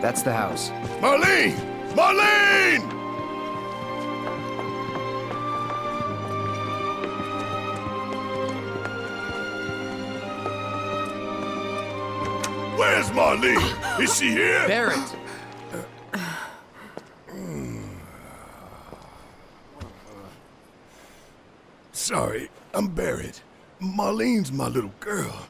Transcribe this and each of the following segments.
That's the house. Marlene! Marlene! Where's Marlene? Is she here? Barrett! Sorry, I'm Barrett. Marlene's my little girl.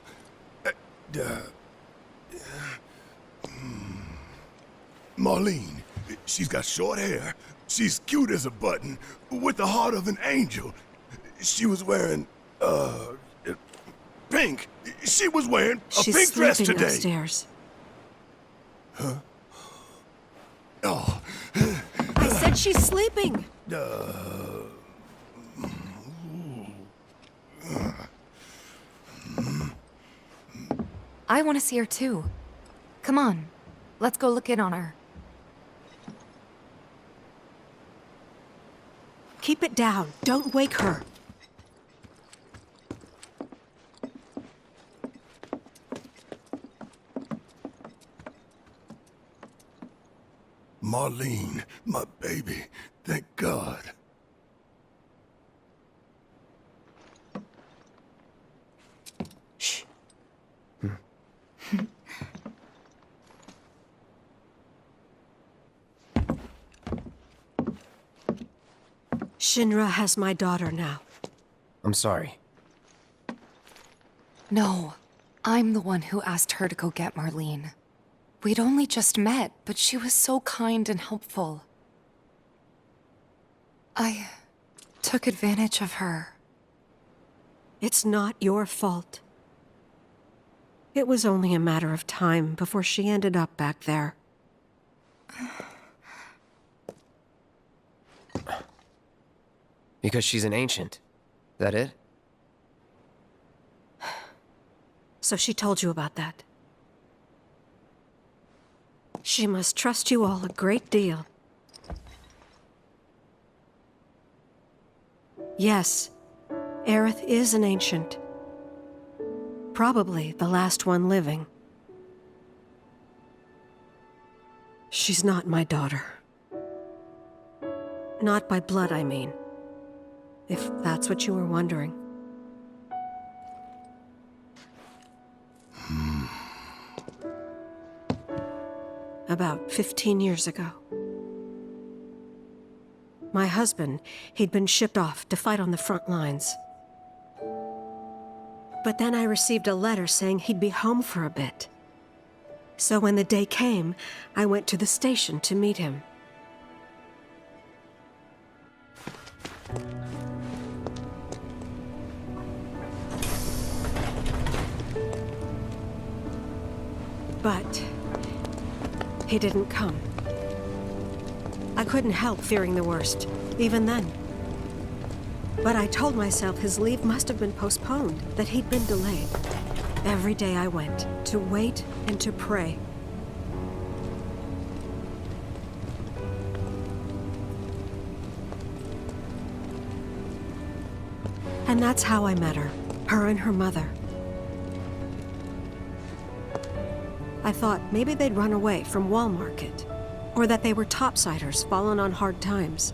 Marlene, she's got short hair. She's cute as a button, with the heart of an angel. She was wearing, pink. She was wearing a pink dress today. She's sleeping upstairs. Huh? Oh. I said she's sleeping. I want to see her too. Come on, let's go look in on her. Keep it down. Don't wake her. Marlene, my baby. Thank God. Shh. Shinra has my daughter now. I'm sorry. No, I'm the one who asked her to go get Marlene. We'd only just met, but she was so kind and helpful. I took advantage of her. It's not your fault. It was only a matter of time before she ended up back there. Because she's an ancient. That it? So she told you about that. She must trust you all a great deal. Yes, Aerith is an ancient. Probably the last one living. She's not my daughter. Not by blood, I mean. If that's what you were wondering. About 15 years ago. My husband, he'd been shipped off to fight on the front lines. But then I received a letter saying he'd be home for a bit. So when the day came, I went to the station to meet him. But he didn't come. I couldn't help fearing the worst, even then. But I told myself his leave must have been postponed, that he'd been delayed. Every day I went, to wait and to pray. And that's how I met her and her mother. I thought maybe they'd run away from Wall Market, or that they were topsiders fallen on hard times.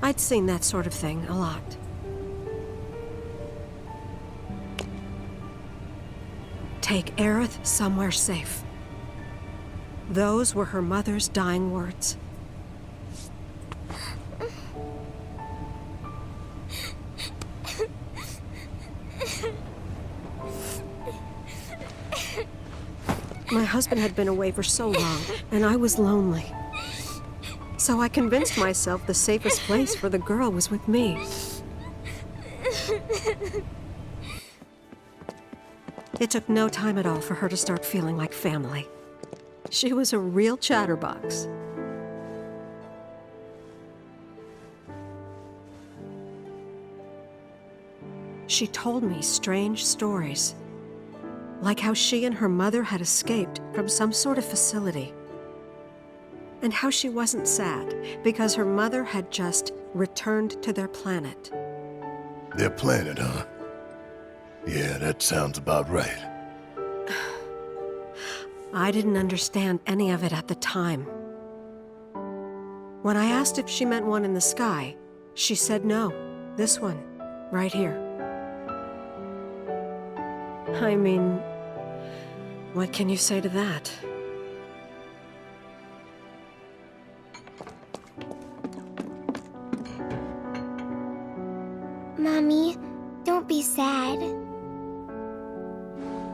I'd seen that sort of thing a lot. Take Aerith somewhere safe. Those were her mother's dying words. My husband had been away for so long, and I was lonely. So I convinced myself the safest place for the girl was with me. It took no time at all for her to start feeling like family. She was a real chatterbox. She told me strange stories. Like how she and her mother had escaped from some sort of facility. And how she wasn't sad because her mother had just returned to their planet. Their planet, huh? Yeah, that sounds about right. I didn't understand any of it at the time. When I asked if she meant one in the sky, she said no. This one, right here. I mean, what can you say to that? Mommy, don't be sad.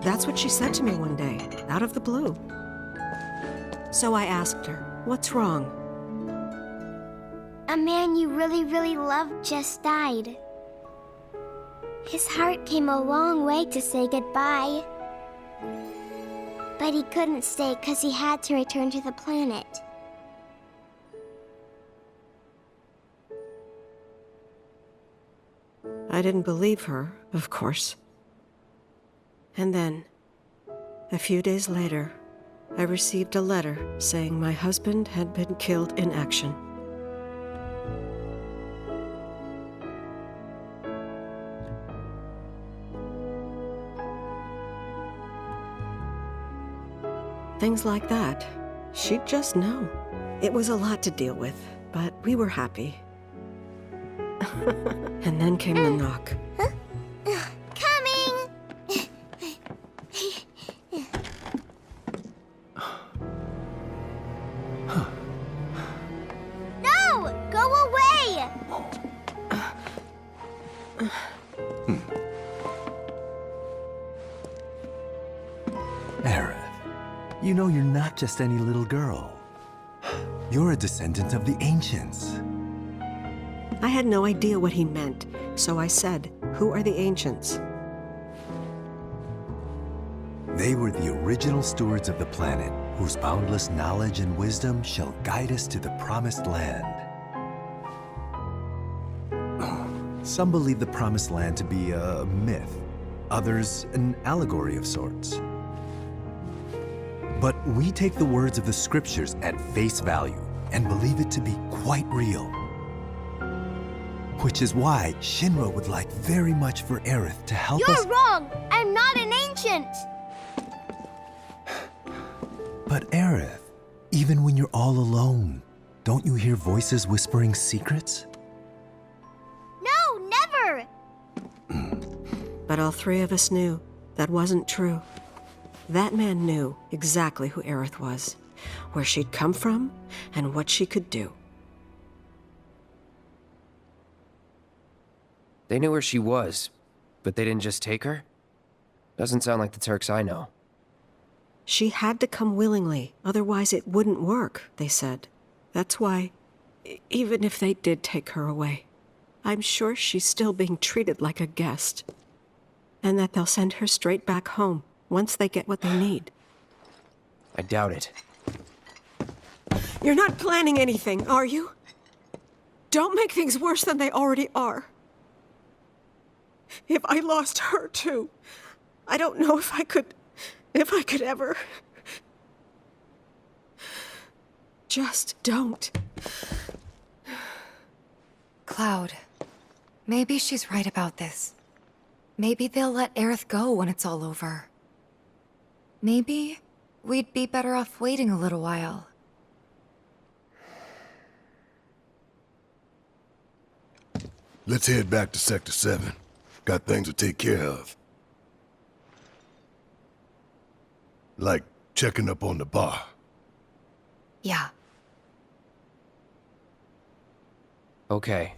That's what she said to me one day, out of the blue. So I asked her, what's wrong? A man you really, really loved just died. His heart came a long way to say goodbye. But he couldn't stay because he had to return to the planet. I didn't believe her, of course. And then, a few days later, I received a letter saying my husband had been killed in action. Things like that, she'd just know. It was a lot to deal with, but we were happy. And then came the knock. Coming! No! Go away! Aerith, you know you're not just any little girl. You're a descendant of the ancients. I had no idea what he meant, so I said, "Who are the ancients?" They were the original stewards of the planet, whose boundless knowledge and wisdom shall guide us to the promised land. Some believe the promised land to be a myth, others an allegory of sorts. But we take the words of the scriptures at face value and believe it to be quite real. Which is why Shinra would like very much for Aerith to help us. You're wrong! I'm not an ancient! But Aerith, even when you're all alone, don't you hear voices whispering secrets? No, never! But all three of us knew that wasn't true. That man knew exactly who Aerith was, where she'd come from, and what she could do. They knew where she was, but they didn't just take her? Doesn't sound like the Turks I know. She had to come willingly, otherwise it wouldn't work, they said. That's why, even if they did take her away, I'm sure she's still being treated like a guest. And that they'll send her straight back home, once they get what they need. I doubt it. You're not planning anything, are you? Don't make things worse than they already are. If I lost her too, I don't know if I could ever. Just don't. Cloud, maybe she's right about this. Maybe they'll let Aerith go when it's all over. Maybe we'd be better off waiting a little while. Let's head back to Sector 7. Got things to take care of. Like checking up on the bar. Yeah. Okay.